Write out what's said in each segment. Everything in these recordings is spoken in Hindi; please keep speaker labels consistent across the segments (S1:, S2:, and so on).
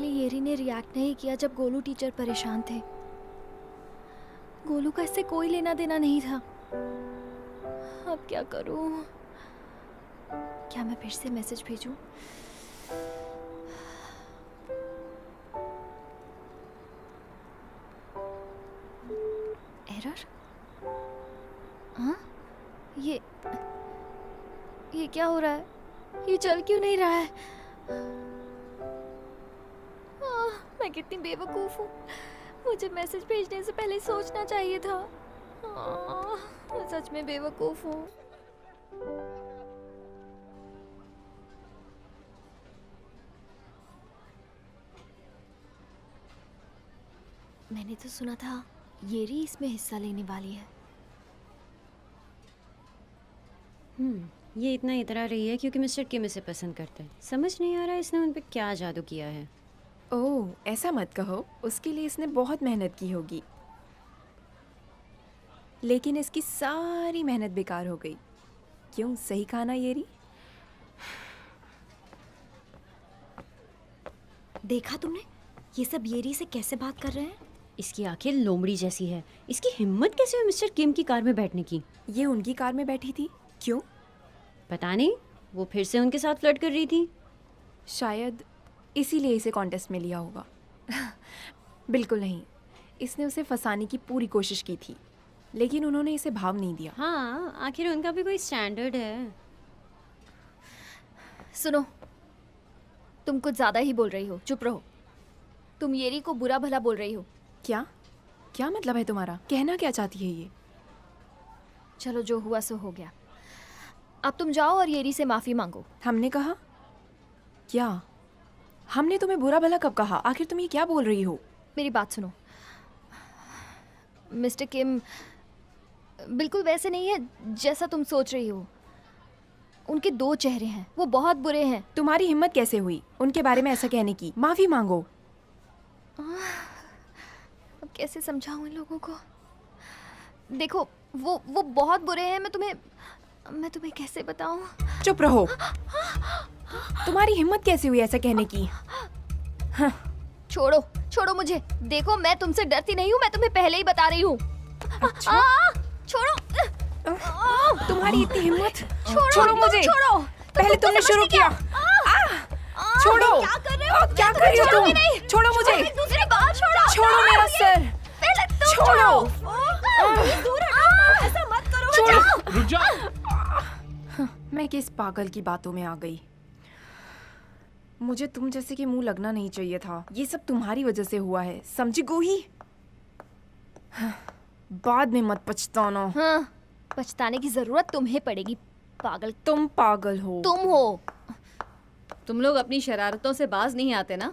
S1: लिए येरी ने रिएक्ट नहीं किया जब गोलू टीचर परेशान थे। गोलू का इससे कोई लेना देना नहीं था। अब क्या करूं? क्या मैं फिर से मैसेज भेजूं? एरर? हाँ? ये क्या हो रहा है? ये चल क्यों नहीं रहा है? मैं कितनी बेवकूफ हूँ। मुझे मैसेज भेजने से पहले सोचना चाहिए था। मैं सच में बेवकूफ हूँ। मैंने तो सुना था येरी इसमें हिस्सा लेने वाली है।
S2: ये इतना इतरा रही है क्योंकि मिस्टर किम इसे पसंद करते हैं। समझ नहीं आ रहा इसने उन पे क्या जादू किया है।
S3: ओह, ऐसा मत कहो। उसके लिए इसने बहुत मेहनत की होगी, लेकिन इसकी सारी मेहनत बेकार हो गई। क्यों, सही कहा ना येरी?
S1: देखा तुमने ये सब येरी से कैसे बात कर रहे हैं?
S2: इसकी आंखें लोमड़ी जैसी है। इसकी हिम्मत कैसे हुई मिस्टर किम की कार में बैठने की?
S3: ये उनकी कार में बैठी थी। क्यों?
S2: पता नहीं, वो फिर से उनके साथ फ्लर्ट कर रही थी।
S3: शायद इसीलिए इसे कॉन्टेस्ट में लिया होगा। बिल्कुल नहीं, इसने उसे फंसाने की पूरी कोशिश की थी, लेकिन उन्होंने इसे भाव नहीं दिया।
S2: हाँ, आखिर उनका भी कोई स्टैंडर्ड है।
S1: सुनो, तुम कुछ ज्यादा ही बोल रही हो। चुप रहो। तुम येरी को बुरा भला बोल रही हो।
S3: क्या क्या मतलब है तुम्हारा? कहना क्या चाहती है ये?
S1: चलो, जो हुआ सो हो गया। अब तुम जाओ और येरी से माफी मांगो।
S3: हमने कहा क्या? हमने तुम्हें बुरा भला कब कहा? आखिर तुम ये क्या बोल रही हो?
S1: मेरी बात सुनो। मिस्टर किम बिल्कुल वैसे नहीं है जैसा तुम सोच रही हो। उनके दो चेहरे हैं, वो बहुत बुरे हैं।
S3: तुम्हारी हिम्मत कैसे हुई उनके बारे में ऐसा कहने की? माफी मांगो।
S1: अब कैसे समझाऊं इन लोगों को? देखो, वो बहुत बुरे हैं। मैं तुम्हें कैसे बताऊं?
S3: चुप रहो। तुम्हारी हिम्मत कैसे हुई ऐसा कहने की?
S1: छोड़ो मुझे। देखो, मैं तुमसे डरती नहीं हूँ। मैं तुम्हें पहले ही बता रही हूँ।
S3: अच्छा?
S1: छोड़ो।
S3: तुम्हारी इतनी हिम्मत?
S1: छोड़ो
S3: मुझे।
S1: छोड़ो।
S3: पहले तुमने शुरू किया। छोड़ो।
S1: क्या कर रहे हो?
S3: क्या कर रही हो तुम? छोड़ो मुझे।
S1: दूसरी बात छोड़ो।
S3: छोड़ो मेरा सर।
S1: पहले तुम
S3: छोड़ो।
S1: दूर हटो। ऐसा मत करो।
S3: छोड़ो।
S4: रुक जाओ।
S3: मैं किस पागल की बातों में आ गई। मुझे तुम जैसे कि मुंह लगना नहीं चाहिए था। ये सब तुम्हारी वजह से हुआ है, समझी गोही? बाद में मत पछताना।
S1: हाँ, पछताने की जरूरत तुम्हें पड़ेगी, पागल।
S3: तुम पागल हो।
S1: तुम हो।
S2: तुम लोग अपनी शरारतों से बाज नहीं आते ना?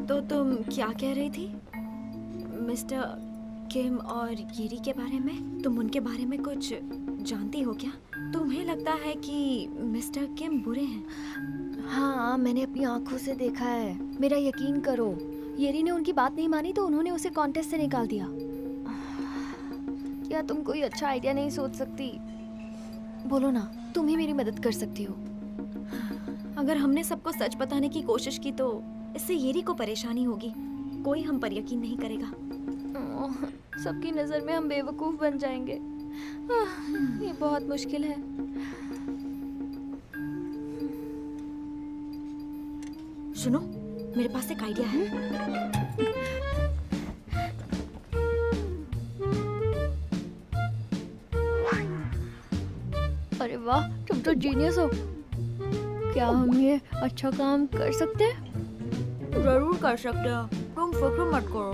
S1: तो तुम क्या कह रही थी मिस्टर किम और येरी के बारे में? तुम उनके बारे में कुछ जानती हो क्या? तुम्हें लगता है कि मिस्टर किम बुरे हैं? हाँ, मैंने अपनी आंखों से देखा है। मेरा यकीन करो। येरी ने उनकी बात नहीं मानी तो उन्होंने उसे कॉन्टेस्ट से निकाल दिया। क्या तुम कोई अच्छा आइडिया नहीं सोच सकती? बोलो ना, तुम ही मेरी मदद कर सकती हो। अगर हमने सबको सच बताने की कोशिश की तो इससे येरी को परेशानी होगी। कोई हम पर यकीन नहीं करेगा। सबकी नजर में हम बेवकूफ बन जाएंगे। ये बहुत मुश्किल है। सुनो, मेरे पास एक आइडिया है। अरे वाह, तुम तो जीनियस हो। क्या हम ये अच्छा काम कर सकते हैं? जरूर कर सकते हो। तुम फिक्र मत करो।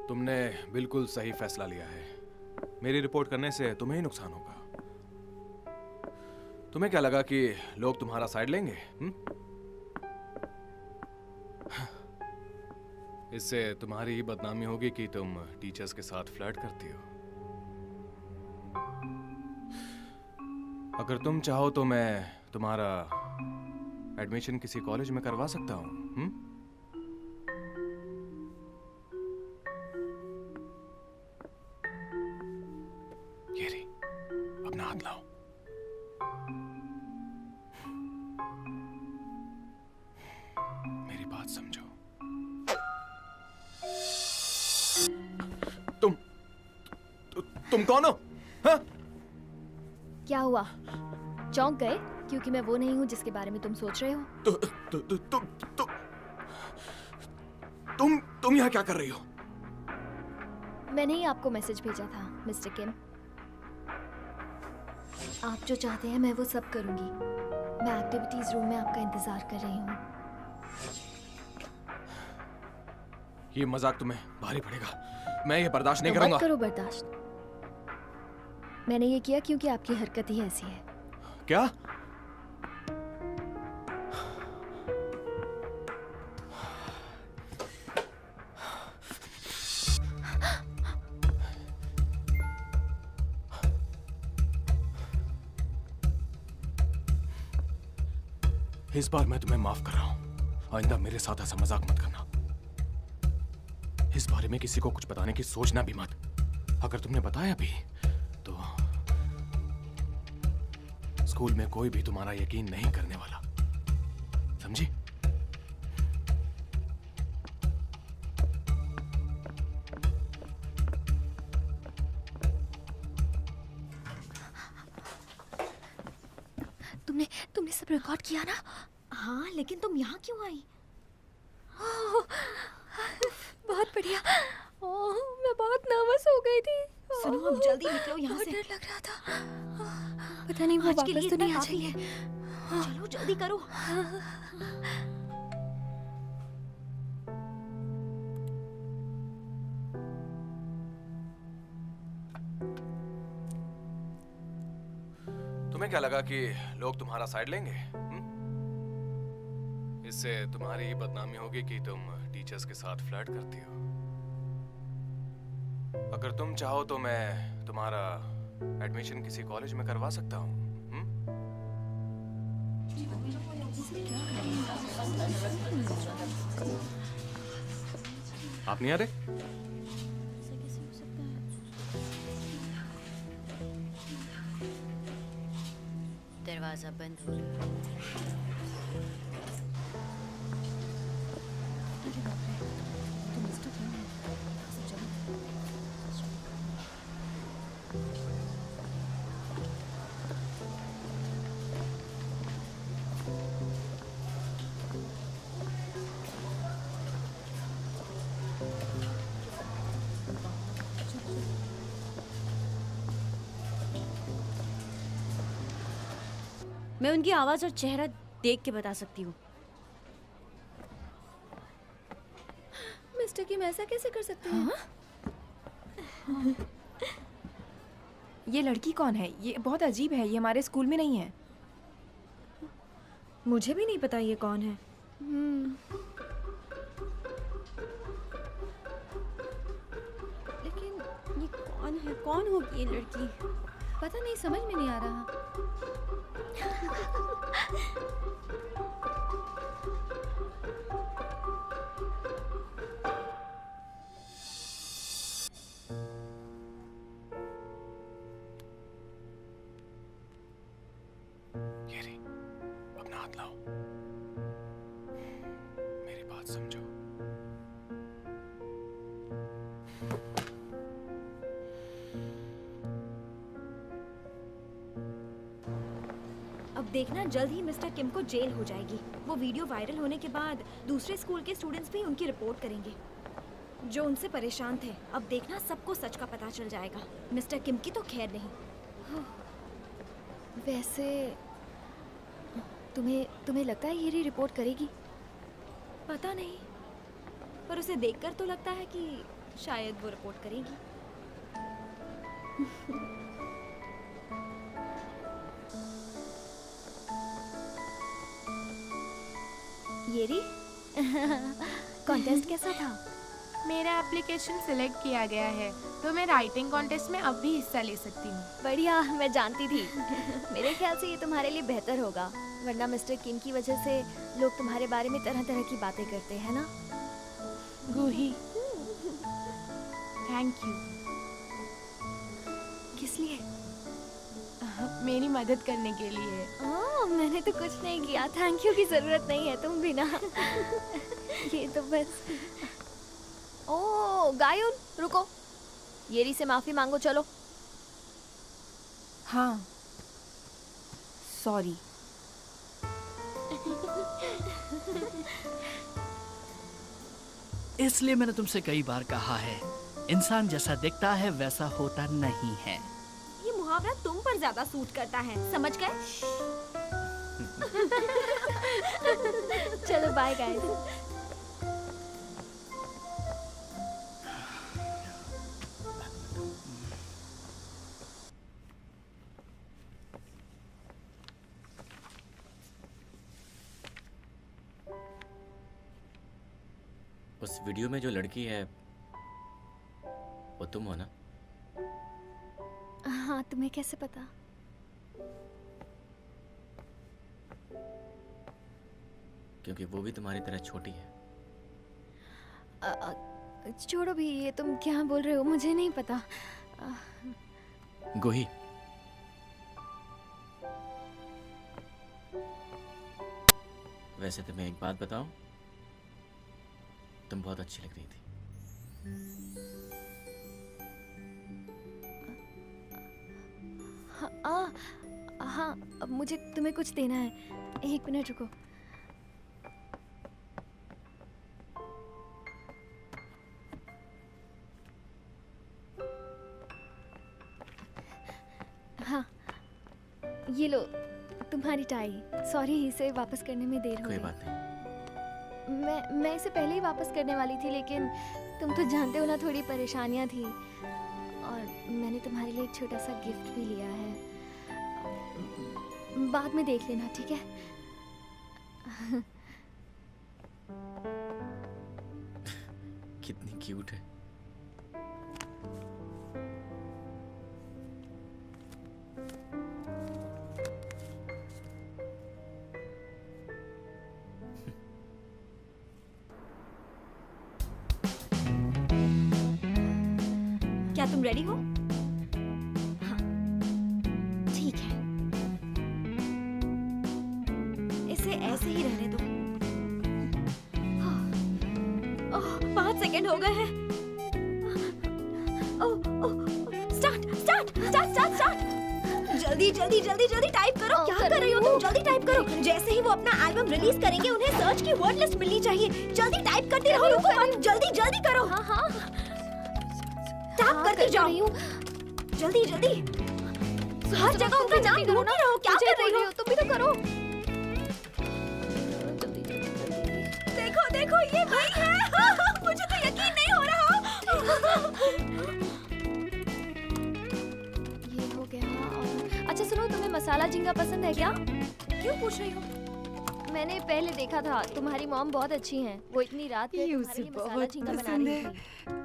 S4: तुमने बिल्कुल सही फैसला लिया है। मेरी रिपोर्ट करने से तुम्हें ही नुकसान होगा। तुम्हें क्या लगा कि लोग तुम्हारा साइड लेंगे? इससे तुम्हारी ही बदनामी होगी कि तुम टीचर्स के साथ फ्लर्ट करती हो। अगर तुम चाहो तो मैं तुम्हारा एडमिशन किसी कॉलेज में करवा सकता हूँ। ये रही, अपना हाथ लाओ। मेरी बात समझो। तुम कौन हो? हाँ?
S5: क्या हुआ? चौंक गए क्योंकि मैं वो नहीं हूँ जिसके बारे में तुम सोच रहे हो?
S4: तुम यहाँ क्या कर रही हो?
S5: मैंने ही आपको मैसेज भेजा था मिस्टर किम। आप जो चाहते हैं मैं वो सब करूंगी। मैं एक्टिविटीज रूम में आपका इंतजार कर रही हूँ।
S4: ये मजाक तुम्हें भारी पड़ेगा। मैं ये बर्दाश्त नहीं
S5: तो
S4: करूंगा।
S5: मत करो बर्दाश्त। मैंने ये किया क्योंकि आपकी हरकत ही ऐसी है।
S4: क्या? इस बार मैं तुम्हें माफ कर रहा हूं। आइंदा मेरे साथ ऐसा मजाक मत करना। इस बारे में किसी को कुछ बताने की सोचना भी मत। अगर तुमने बताया भी तो स्कूल में कोई भी तुम्हारा यकीन नहीं करने वाला, समझी?
S5: तुमने सब रिकॉर्ड किया ना?
S1: हाँ, लेकिन तुम यहाँ क्यों आई?
S5: बहुत बढ़िया। ओह, मैं बहुत नर्वस हो गई थी।
S1: सुनो, अब जल्दी निकलो यहाँ
S5: बहुत
S1: से।
S5: डर लग रहा था। पता नहीं वो
S1: आज के लिए
S5: वापस तो
S1: इतना
S5: नहीं आ
S1: काफी
S5: जाएंगे।
S1: है। चलो जल्दी करो।
S4: तुम्हें क्या लगा कि लोग तुम्हारा साइड लेंगे? इससे तुम्हारी ही बदनामी होगी कि तुम टीचर्स के साथ फ्लर्ट करती हो। अगर तुम चाहो तो मैं तुम्हारा एडमिशन किसी कॉलेज में करवा सकता हूँ। आप नहीं आ रहे?
S2: दरवाजा बंद हो रहा है। मैं उनकी आवाज और चेहरा देख के बता सकती हूँ।
S5: मिस्टर किम ऐसा कैसे कर सकते हैं?
S3: ये लड़की कौन है? ये बहुत अजीब है। ये हमारे स्कूल में नहीं है।
S1: मुझे भी नहीं पता ये कौन है।
S2: लेकिन ये कौन है? कौन होगी ये लड़की?
S5: पता नहीं, समझ में नहीं आ रहा।
S4: ये रही, अपना हाथ लाओ। मेरी बात समझो।
S1: अब देखना, जल्द ही मिस्टर किम को जेल हो जाएगी। वो वीडियो वायरल होने के बाद दूसरे स्कूल के स्टूडेंट्स भी उनकी रिपोर्ट करेंगे जो उनसे परेशान थे। अब देखना, सबको सच का पता चल जाएगा। मिस्टर किम की तो खैर नहीं।
S5: वैसे तुम्हें लगता है ये रिपोर्ट करेगी?
S1: पता नहीं, पर उसे देखकर तो लगता है कि शायद वो रिपोर्ट करेगी।
S5: ये री कॉन्टेस्ट कैसा था?
S6: मेरा एप्लीकेशन सिलेक्ट किया गया है तो मैं राइटिंग कॉन्टेस्ट में अब भी हिस्सा ले सकती हूँ।
S5: बढ़िया, मैं जानती थी। मेरे ख्याल से ये तुम्हारे लिए बेहतर होगा, वरना मिस्टर किम की वजह से लोग तुम्हारे बारे में तरह तरह की बातें करते हैं ना।
S6: गूही, थैंक यू।
S5: किस लिए?
S6: मेरी मदद करने के लिए।
S5: मैंने तो कुछ नहीं किया, थैंक यू की जरूरत नहीं है, तुम भी ना। ये तो बस। ओ गायुन, रुको, येरी से माफी मांगो, चलो।
S3: हाँ, सॉरी।
S7: इसलिए मैंने तुमसे कई बार कहा है, इंसान जैसा दिखता है वैसा होता नहीं है।
S1: ये मुहावरा तुम पर ज्यादा सूट करता है, समझ गए?
S5: चलो बाय गाइस।
S8: उस वीडियो में जो लड़की है वो तुम हो ना?
S5: हाँ, तुम्हें कैसे पता?
S8: क्योंकि वो भी तुम्हारी तरह छोटी है।
S5: छोड़ो भी, ये तुम क्या बोल रहे हो, मुझे नहीं पता।
S8: गोही, वैसे तुम्हें एक बात बताऊं, तुम बहुत अच्छी लग रही थी।
S5: हाँ, अब मुझे तुम्हें कुछ देना है, एक मिनट रुको। हाँ, ये लो तुम्हारी टाई। सॉरी, इसे वापस करने में देर हो
S8: कोई
S5: गई।
S8: बात नहीं।
S5: मैं इसे पहले ही वापस करने वाली थी, लेकिन तुम तो जानते हो ना, थोड़ी परेशानियां थी, और मैंने तुम्हारे लिए एक छोटा सा गिफ्ट भी लिया है। बाद में देख लेना, ठीक है?
S8: कितनी क्यूट है।
S1: क्या तुम रेडी हो? हाँ, ठीक है। इसे ऐसे ही रहने दो। ओह, 5 सेकंड हो गए हैं। स्टार्ट। जल्दी टाइप करो। क्या कर रही हो तुम? जल्दी टाइप करो। जैसे ही वो अपना एल्बम रिलीज करेंगे, उन्हें सर्च की वर्ड लिस्ट मिलनी चाहिए। जल्दी टाइप करते रहो, रुको मत। जल्दी करो।
S5: हाँ,
S1: टाइप करते जाओ। जल्दी। हर जगह उनका नाम ढूंढते रहो। क्या कर रही हो?
S5: तुम भी तो करो।
S1: देखो ये वही है। मुझे तो यकीन नहीं हो रहा।
S5: ये हो गया। और अच्छा सुनो, तुम्हें मसाला झींगा पसंद है क्या?
S1: क्यों पूछ रही हो?
S5: मैंने पहले देखा था, तुम्हारी मॉम बहुत अच्छी हैं। वो इतनी रात में
S9: ये
S5: तुम्हारे
S9: उसे
S5: लिए मसाला
S9: बहुत
S5: झींगा बना
S9: पसंद
S5: रही
S9: है।
S5: थी।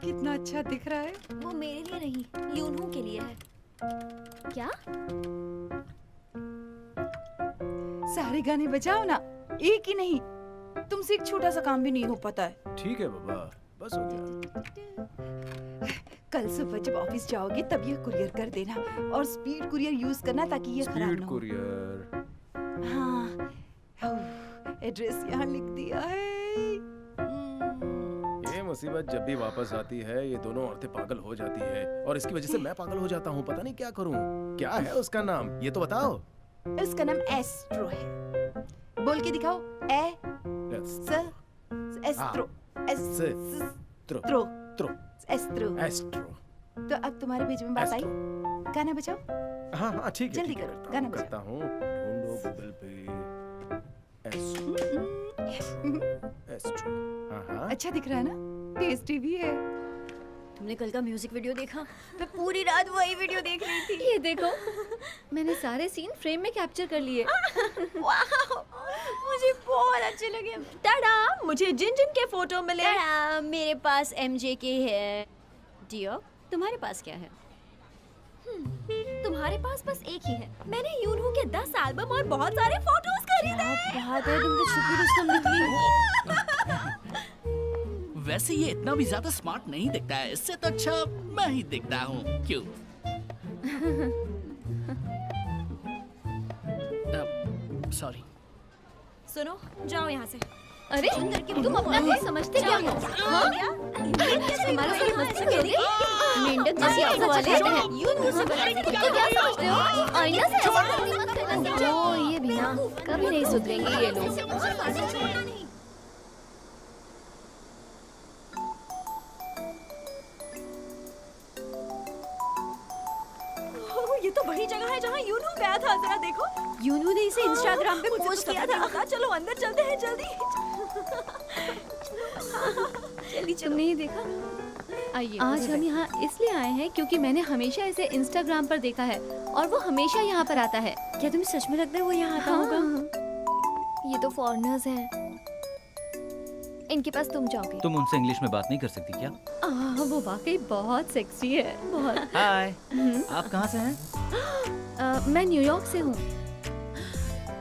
S9: कितना अच्छा दिख रहा है।
S1: वो मेरे लिए नहीं, यूनू के लिए है।
S5: क्या?
S9: सारे गाने बजाओ ना, एक ही नहीं। तुमसे एक छोटा सा काम भी नहीं हो पाता है।
S4: ठीक है बाबा, बस हो गया।
S9: कल सुबह जब ऑफिस जाओगे तब ये कुरियर कर देना, और स्पीड कुरियर यूज करना ताकि ये खराब
S4: स्पीड
S9: ना हो।
S4: कुरियर।
S9: हाँ, एड्रेस यहाँ लिख दिया है।
S4: ये मुसीबत जब भी वापस आती है, ये दोनों औरतें पागल हो जाती है, और इसकी वजह से मैं पागल हो जाता हूँ। पता नहीं क्या करूँ। क्या है उसका नाम, ये तो बताओ।
S9: उसका नाम एस्ट्रो है। बोल के दिखाओ। एस्ट्रो।
S4: एस्ट्रो।
S9: एस्ट्रो। तो अब तुम्हारे पेज में बात आई। गाना बजाओ।
S4: हाँ ठीक है,
S9: जल्दी
S4: ठीक है,
S9: करो, गाना बजाओ।
S4: करता हूँ। ढूंढो गूगल पे एस्ट्रो। हाँ।
S9: अच्छा दिख रहा है ना? टेस्टी भी है।
S2: तुमने कल का म्यूजिक वीडियो देखा? मैं पूरी रात वही वीडियो देख रही थी।
S5: ये देखो, मैंने सारे सीन फ्रेम में कैप्चर कर लिए।
S1: वाह, मुझे बहुत अच्छे लगे। टाडा, मुझे जिन जिन के फोटो मिले।
S2: टाडा, मेरे पास MJ के है। डियो, तुम्हारे पास क्या है?
S1: तुम्हारे पास बस एक ही है। मैंने यूनहू के 10 एल्बम और बहुत सारे फोटोज खरीदे।
S2: बात है, तुम तो छुपी रुस्तम निकली।
S7: वैसे ये इतना भी ज्यादा स्मार्ट नहीं दिखता है, इससे तो अच्छा मैं ही दिखता हूँ। क्यों? सॉरी।
S1: सुनो, जाओ यहाँ से।
S5: अरे तुम अपना नहीं समझते क्या हो? हाँ? हमारे साथ मस्ती करोगे? मेंढक जैसी आंखों वाले हैं। यूनहू से तुम क्या समझते हो? आईना से ऐसा करनी मत करना। ओ ये भी ना, कभी नहीं सुधरेंगे ये लोग।
S1: ये तो वही जगह है जहाँ यूनहू गया था। जरा देखो,
S2: यूनू ने इसे इंस्टाग्राम पे पोस्ट किया था।
S1: चलो अंदर चलते हैं जल्दी।
S5: तुमने ये देखा?
S2: आइए,
S5: आज हम यहाँ इसलिए आए हैं क्योंकि मैंने हमेशा इसे इंस्टाग्राम पर देखा है और वो हमेशा यहाँ पर आता है।
S2: क्या तुम्हें सच में लगता है वो यहाँ आता होगा?
S5: ये तो फॉरेनर्स हैं। इनके पास तुम जाओगे।
S10: तुम उनसे इंग्लिश में बात नहीं कर सकती क्या?
S5: वो वाकई बहुत सेक्सी है, बहुत।
S10: हाय, आप कहाँ से हैं?
S5: मैं न्यूयॉर्क से हूँ।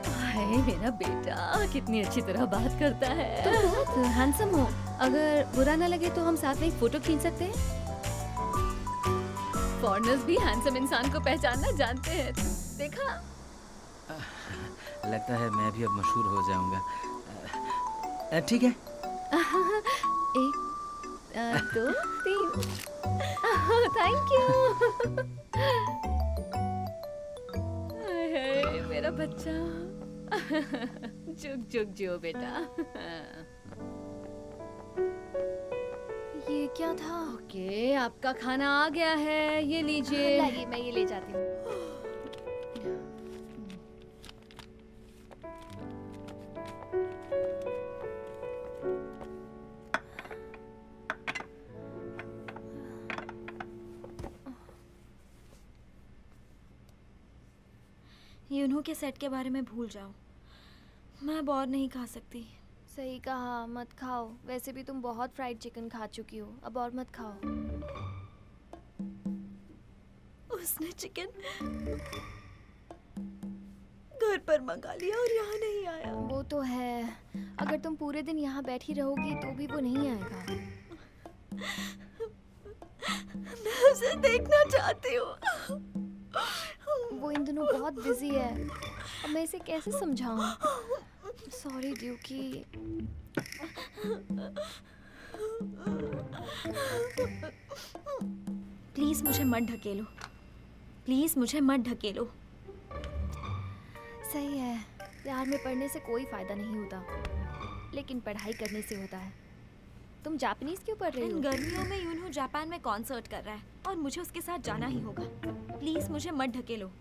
S5: हाय मेरा बेटा, कितनी अच्छी तरह बात करता है। तुम बहुत हैंडसम हो। अगर बुरा ना लगे तो हम साथ में एक फोटो खींच सकते हैं। फॉरेनर्स भी हैंडसम इंसान को पहचानना जानते हैं, देखा?
S10: लगता है मैं भी अब मशहूर हो जाऊंगा। ठीक है।
S5: 1 2 3। Thank you. मेरा बच्चा। जुग जुग जो बेटा। ये क्या था? ओके, आपका खाना आ गया है, ये लीजिए। लाइए, मैं ये ले जाती हूँ।
S1: यूनहू के सेट के बारे में भूल जाओ। मैं बोर नहीं खा सकती।
S5: सही कहा, मत खाओ। वैसे भी तुम बहुत फ्राइड चिकन खा चुकी हो, अब और मत खाओ।
S1: उसने चिकन घर पर मंगा लिया और यहाँ नहीं आया।
S5: वो तो है, अगर तुम पूरे दिन यहाँ बैठी रहोगी तो भी वो नहीं आएगा।
S1: मैं उसे देखना चाहती हूँ।
S5: वो इन दिनों बहुत बिजी है। अब मैं इसे कैसे समझाऊं? सॉरी ड्यूकी।
S1: प्लीज मुझे मत ढकेलो। प्लीज मुझे मत ढकेलो।
S5: सही है, प्यार में पढ़ने से कोई फायदा नहीं होता, लेकिन पढ़ाई करने से होता है। तुम जापानीज क्यों पढ़ रही हो?
S1: इन गर्मियों में यूनहू जापान में कॉन्सर्ट कर रहा है और मुझे उसके साथ जाना ही होगा। प्लीज मुझे मत ढकेलो।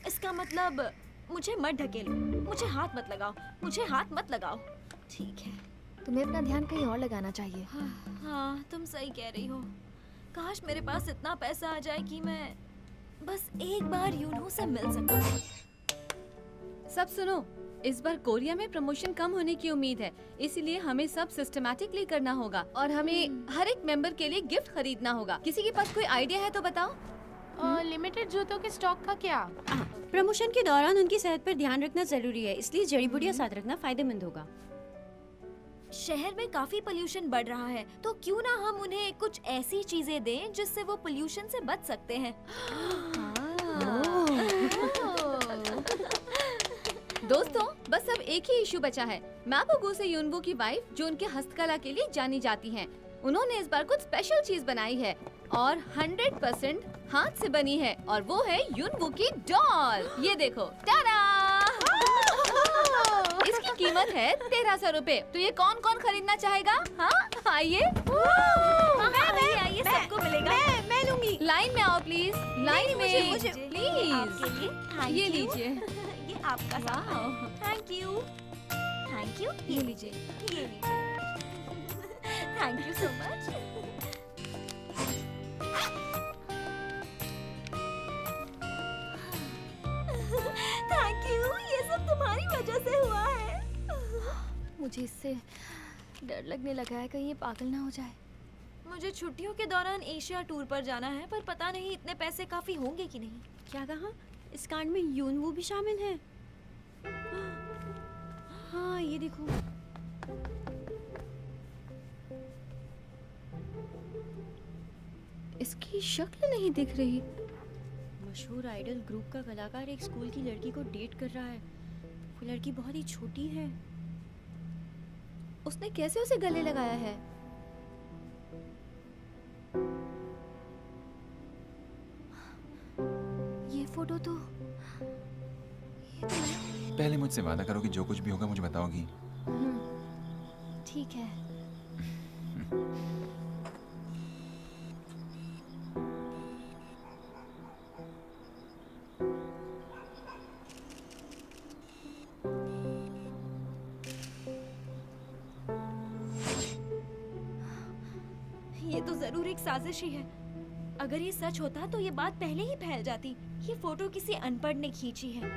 S1: इसका मतलब मुझे मत ढकेलो। मुझे हाथ मत लगाओ। मुझे हाथ मत लगाओ। ठीक है।
S5: तुम्हें अपना ध्यान कहीं और लगाना चाहिए।
S1: हाँ, तुम सही कह रही हो। काश मेरे पास इतना पैसा आ जाए कि मैं बस एक बार यूनहू से मिल सकूं।
S5: सब सुनो, इस बार कोरिया में प्रमोशन कम होने की उम्मीद है, इसलिए हमें सब सिस्टमैटिकली करना होगा और हमें हर एक मेंबर के लिए गिफ्ट खरीदना होगा। किसी के पास कोई आइडिया है तो बताओ।
S6: लिमिटेड जूतों के स्टॉक का क्या?
S2: प्रमोशन के दौरान उनकी सेहत पर ध्यान रखना जरूरी है, इसलिए जड़ी बूटियां साथ रखना फायदेमंद होगा।
S1: शहर में काफी पोल्यूशन बढ़ रहा है, तो क्यों ना हम उन्हें कुछ ऐसी चीजें दें जिससे वो पोल्यूशन से बच सकते हैं।
S5: दोस्तों, बस अब एक ही इशू बचा है। मापोगो से यूनवू की वाइफ, जो उनके हस्तकला के लिए जानी जाती हैं। उन्होंने इस बार कुछ स्पेशल चीज बनाई है और 100% हाथ से बनी है, और वो है यूनवू की डॉल। ये देखो, टाडा! इसकी कीमत है 1300 रुपए। तो ये कौन कौन खरीदना चाहेगा? हाँ, आइए।
S1: आइए, सबको मिलेगा।
S5: मैं लूंगी। लाइन में आओ प्लीज, लाइन में
S1: मुझे
S5: प्लीज।
S1: आपके लिए thank
S5: ये
S1: you।
S5: लीजिए।
S1: ये आपका सामान। Thank you. Thank you.
S5: ये लीजिए।
S1: ये लीजिए। Thank you so much.
S5: मुझे इससे डर लगने लगा है, कहीं ये पागल ना हो जाए।
S1: मुझे छुट्टियों के दौरान एशिया टूर पर जाना है, पर पता नहीं इतने पैसे काफी होंगे कि नहीं।
S2: क्या कहा? इस कांड में यूनवू भी शामिल है? हाँ, ये देखो।
S5: इसकी शक्ल नहीं दिख रही।
S2: मशहूर आइडल ग्रुप का कलाकार एक स्कूल की लड़की को डेट कर रहा है। वो लड़की बहुत ही छोटी है।
S5: उसने कैसे उसे गले लगाया है? ये फोटो तो
S11: पहले मुझसे वादा करो कि जो कुछ भी होगा मुझे बताओगी।
S5: ठीक है।
S1: ये तो जरूर एक साजिश ही है। अगर ये सच होता तो ये बात पहले ही फैल जाती। ये फोटो किसी अनपढ़ ने खींची है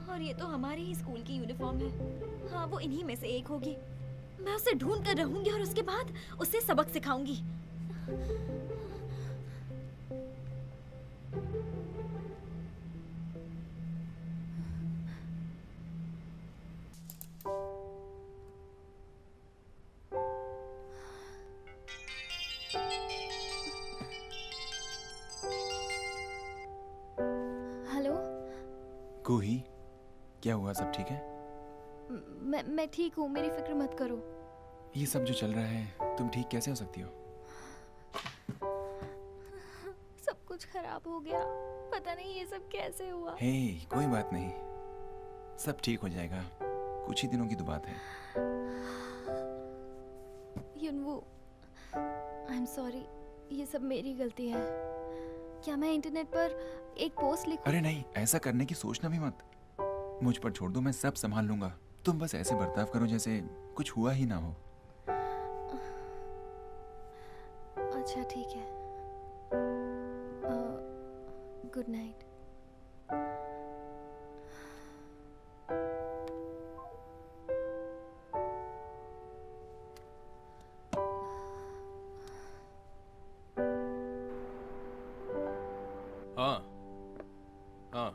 S1: और ये तो हमारे ही स्कूल की यूनिफॉर्म है। हाँ, वो इन्हीं में से एक होगी। मैं उसे ढूंढ कर रहूंगी और उसके बाद उसे सबक सिखाऊंगी।
S5: हेलो।
S11: कोही, क्या हुआ? सब ठीक है?
S5: मैं ठीक हूँ, मेरी फिक्र मत करो।
S11: ये सब जो चल रहा है, तुम ठीक कैसे हो सकती हो?
S5: सब कुछ खराब हो गया। पता नहीं ये सब कैसे हुआ।
S11: हे, कोई बात नहीं, सब ठीक हो जाएगा। कुछ ही दिनों की तो बात है।
S5: युनवू, आई एम सॉरी, ये सब मेरी गलती है। क्या मैं इंटरनेट पर एक पोस्ट लिखूं?
S11: अरे नहीं, ऐसा करने की सोचना भी मत। मुझ पर छोड़ दो, मैं सब संभाल लूंगा। तुम बस ऐसे बर्ताव करो जैसे कुछ हुआ ही ना हो।
S5: अच्छा ठीक है। Good night.
S4: हाँ,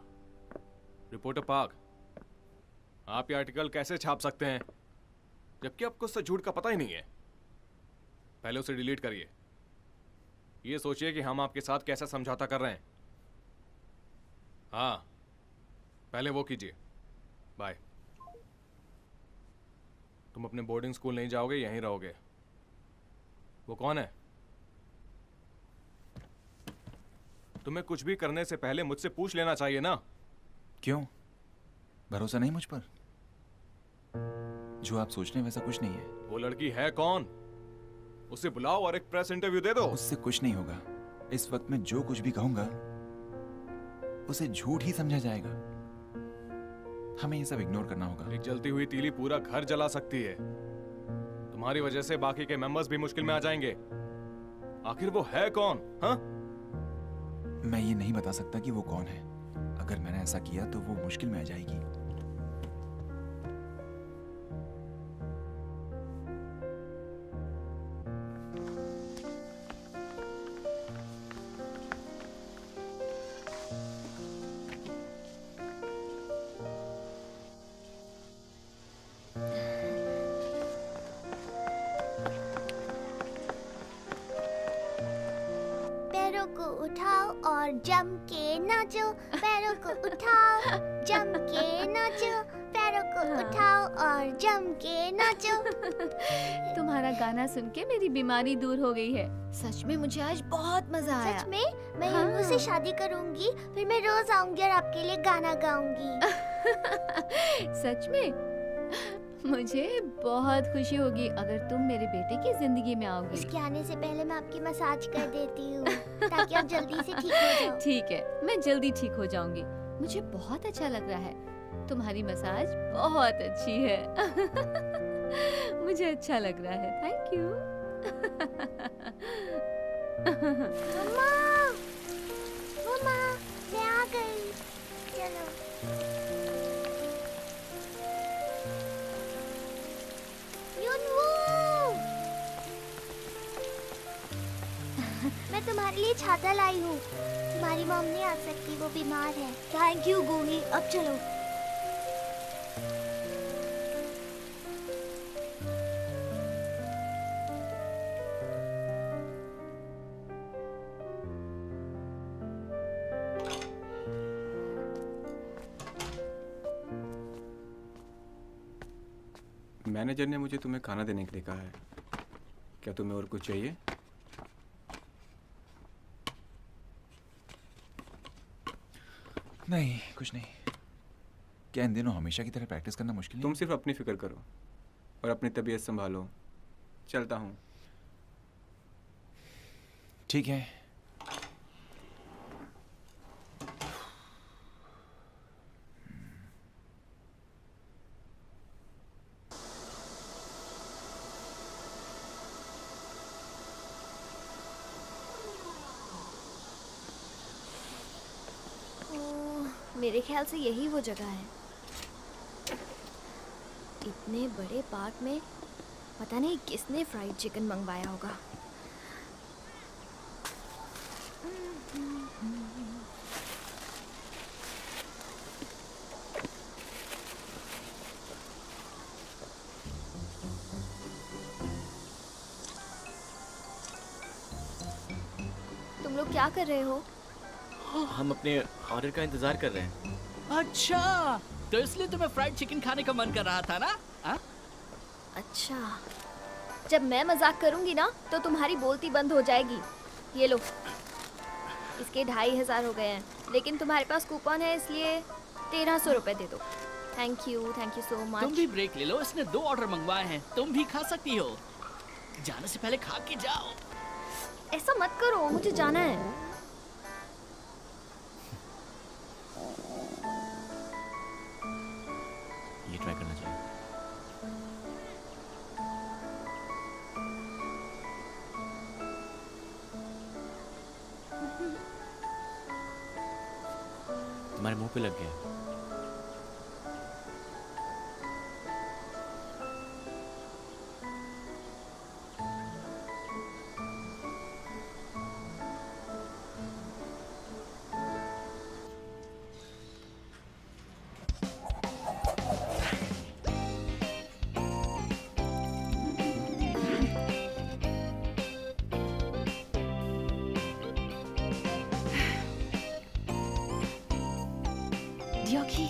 S4: रिपोर्टर पार्क, आप ये आर्टिकल कैसे छाप सकते हैं जबकि आपको उससे झूठ का पता ही नहीं है? पहले उसे डिलीट करिए। ये सोचिए कि हम आपके साथ कैसा समझौता कर रहे हैं। हाँ, पहले वो कीजिए। बाय। तुम अपने बोर्डिंग स्कूल नहीं जाओगे, यहीं रहोगे। वो कौन है? तुम्हें कुछ भी करने से पहले मुझसे पूछ लेना चाहिए ना।
S11: क्यों? भरोसा नहीं मुझ पर? जो आप सोच रहे हैं वैसा कुछ नहीं है।
S4: वो लड़की है कौन? उसे बुलाओ और एक प्रेस इंटरव्यू दे दो।
S11: उससे कुछ नहीं होगा। इस वक्त मैं जो कुछ भी कहूंगा उसे झूठ ही समझा जाएगा। हमें ये सब इग्नोर करना होगा।
S4: एक जलती हुई तीली पूरा घर जला सकती है। तुम्हारी वजह से बाकी के मेंबर्स भी मुश्किल में आ जाएंगे। आखिर वो है कौन? हाँ?
S11: मैं ये नहीं बता सकता कि वो कौन है। अगर मैंने ऐसा किया तो वो मुश्किल में आ जाएगी।
S12: पैरों को उठाओ और जम के नाचो। पैरों को उठाओ, जम के नाचो। पैरों को उठाओ और जम के नाचो।
S5: तुम्हारा गाना सुन के मेरी बीमारी दूर हो गई है।
S1: सच में मुझे आज बहुत मजा आया।
S12: सच में? मैं युनवू से शादी करूंगी, फिर मैं रोज आऊंगी और आपके लिए गाना गाऊंगी।
S5: सच में? मुझे बहुत खुशी होगी अगर तुम मेरे बेटे की जिंदगी में आओगे।
S12: उसके आने से पहले मैं आपकी मसाज कर देती हूँ ताकि आप जल्दी से ठीक हो जाओ।
S5: ठीक है, मैं जल्दी ठीक हो जाऊंगी। मुझे बहुत अच्छा लग रहा है। तुम्हारी मसाज बहुत अच्छी है। मुझे अच्छा लग रहा है। Thank you.
S12: मम्मा, मम्मा, मैं आ गई। चलो। तुम्हारे लिए छाता लाई हूँ। तुम्हारी मॉम नहीं आ सकती, वो बीमार है।
S1: थैंक यू गूही, अब चलो।
S11: मैनेजर ने मुझे तुम्हें खाना देने के लिए कहा है। क्या तुम्हें और कुछ चाहिए? नहीं, कुछ नहीं। क्या इन दिनों हमेशा की तरह प्रैक्टिस करना मुश्किल है?
S13: तुम सिर्फ अपनी फिक्र करो और अपनी तबीयत संभालो। चलता हूँ।
S11: ठीक है।
S1: मेरे ख्याल से यही वो जगह है। इतने बड़े पार्क में पता नहीं किसने फ्राइड चिकन मंगवाया होगा। तुम लोग क्या कर रहे हो?
S8: हम अपने ऑर्डर का इंतजार कर रहे हैं।
S7: अच्छा, तो इसलिए तुम्हें फ्राइड चिकन खाने का मन कर रहा था ना? आ?
S1: अच्छा, जब मैं मजाक करूंगी ना तो तुम्हारी बोलती बंद हो जाएगी। ये लो, इसके 2500 हो गए हैं, लेकिन तुम्हारे पास कूपन है इसलिए 1300 रुपए दे दो। Thank you so much.
S7: तुम भी ब्रेक ले लो, इसने 2 ऑर्डर मंगवाए हैं, तुम भी खा सकती हो। जाने से पहले खा के जाओ।
S1: ऐसा मत करो, मुझे जाना है।
S8: ये ट्राई करना चाहिए। तुम्हारे मुंह पे लग गया।
S9: डियोकी,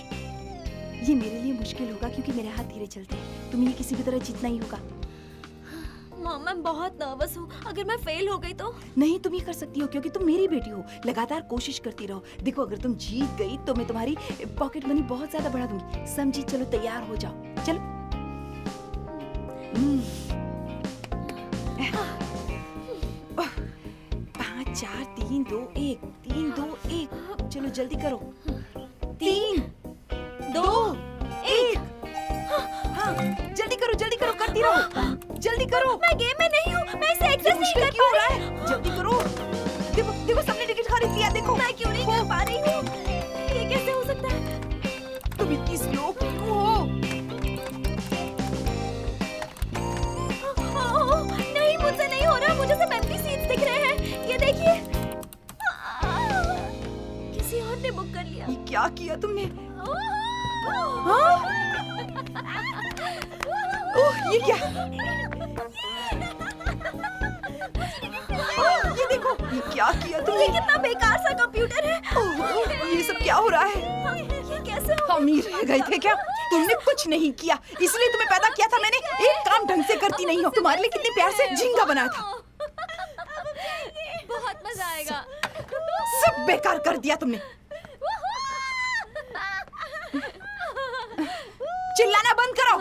S9: ये मेरे लिए मुश्किल होगा क्योंकि मेरे हाथ धीरे चलते हैं। तुम्हें ये किसी भी तरह जीतना ही होगा।
S1: मॉम, मैं बहुत नर्वस हूँ। अगर मैं फेल हो गई तो?
S9: नहीं, तुम ये कर सकती हो क्योंकि तुम मेरी बेटी हो। लगातार कोशिश करती रहो। देखो, अगर तुम जीत गई तो मैं तुम्हारी पॉकेट मनी बहुत ज्यादा बढ़ा दूंगी। समझी? चलो तैयार हो जाओ। चलो। 5 4 3 2 1 3 2 1। चलो जल्दी करो। 3 2 1। हाँ, जल्दी करो, जल्दी करो, करती रहो। जल्दी करो।
S1: मैं गेम में नहीं हूँ, मैं इसे एक्सेस नहीं कर पा रही हूँ।
S9: जल्दी करो। देखो देखो, सबने टिकट खरीद लिया। देखो
S1: मैं क्यों नहीं कर पा रही हूँ? ये कैसे हो सकता है?
S9: तुम इतनी स्लो क्यों हो?
S1: नहीं, मुझसे नहीं हो रहा। मुझे सिर्फ एम्प्टी सीट्स दिख रहे हैं। ये देखिए, किसी और ने बुक कर लिया।
S9: ये क्या किया तुमने? हाँ? ओह, ये क्या? ओह, ये देखो, ये क्या किया तुमने?
S1: ये कितना बेकार सा कंप्यूटर है।
S9: ओह, ये सब क्या हो रहा है?
S1: ये कैसे हो?
S9: हम ही रह गए थे क्या? तुमने कुछ नहीं किया, इसलिए तुम्हें पैदा किया था मैंने। एक काम ढंग से करती नहीं हो। तुम्हारे लिए कितने प्यार से झींगा बनाया था।
S1: बहुत मजा आएगा।
S9: सब बेकार कर दिया तुमने। चिल्लाना बंद करो।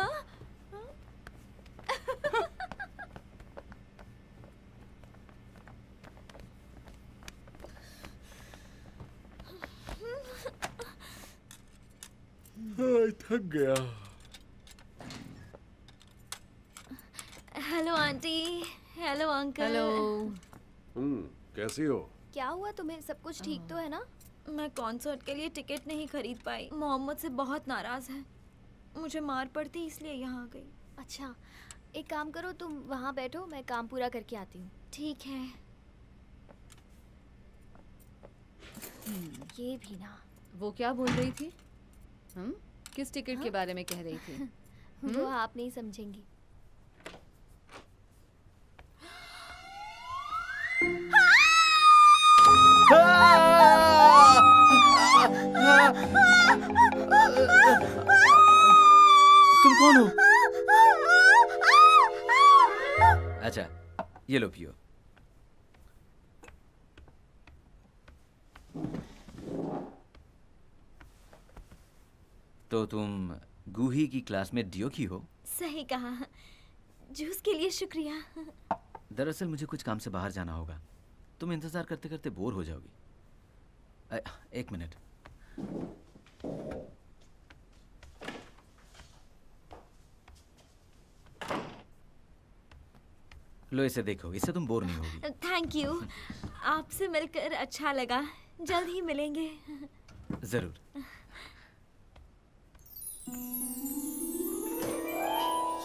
S4: थक गया।
S1: Hello aunty. Hello uncle.
S2: Hello.
S4: कैसी हो?
S1: क्या हुआ तुम्हें? सब कुछ ठीक तो है ना? मैं कॉन्सर्ट के लिए टिकट नहीं खरीद पाई। मोहम्मद से बहुत नाराज है। मुझे मार पड़ती इसलिए यहाँ आ गई।
S5: अच्छा, एक काम करो, तुम वहाँ बैठो, मैं काम पूरा करके आती हूँ।
S1: ठीक है।
S5: ये भी ना।
S14: वो क्या बोल रही थी? किस टिकट के बारे में कह रही थी?
S5: वो आप नहीं समझेंगी।
S10: तुम कौन हो? अच्छा, ये लो पियो। तो तुम गूही की क्लास में डियो की हो?
S1: सही कहा। जूस के लिए शुक्रिया।
S10: दरअसल मुझे कुछ काम से बाहर जाना होगा। तुम इंतजार करते करते बोर हो जाओगी। एक मिनट। लो इसे देखो, इससे तुम बोर नहीं होगी।
S1: Thank you. आपसे मिलकर अच्छा लगा। जल्द ही मिलेंगे।
S10: जरूर।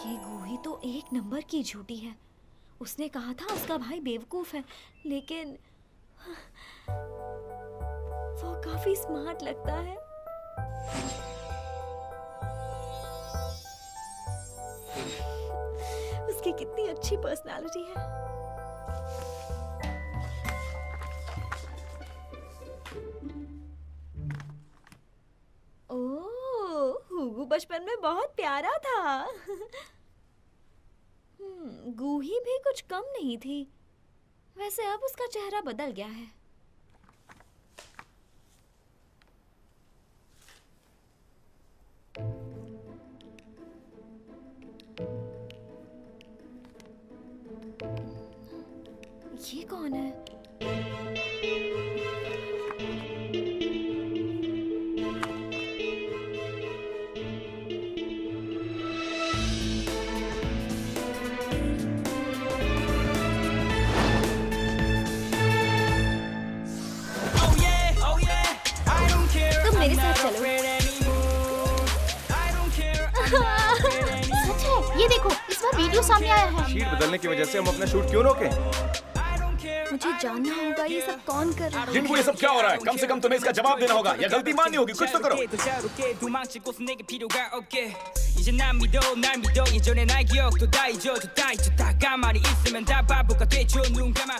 S1: ये गूही तो एक नंबर की झूठी है। उसने कहा था उसका भाई बेवकूफ है, लेकिन वो काफी स्मार्ट लगता है। उसकी कितनी अच्छी पर्सनालिटी है। ओह, हुगू बचपन में बहुत प्यारा था। गूही भी कुछ कम नहीं थी। वैसे अब उसका चेहरा बदल गया है। ये कौन है?
S5: तुम मेरे साथ चलो। सच है, ये देखो, इस बार वीडियो सामने आया है।
S4: शीट बदलने की वजह से हम अपना शूट क्यों रोकें?
S5: मुझे जानना होगा ये सब कौन कर रहा है।
S4: जिनको ये सब क्या हो रहा है, कम से कम तुम्हें इसका जवाब देना होगा या गलती माननी होगी। कुछ तो करो।
S15: 이제 난 믿어 날 믿어 예전의 날 기억도 다 잊어도 다 가만히 있으면 다 바보가 되죠 눈 감아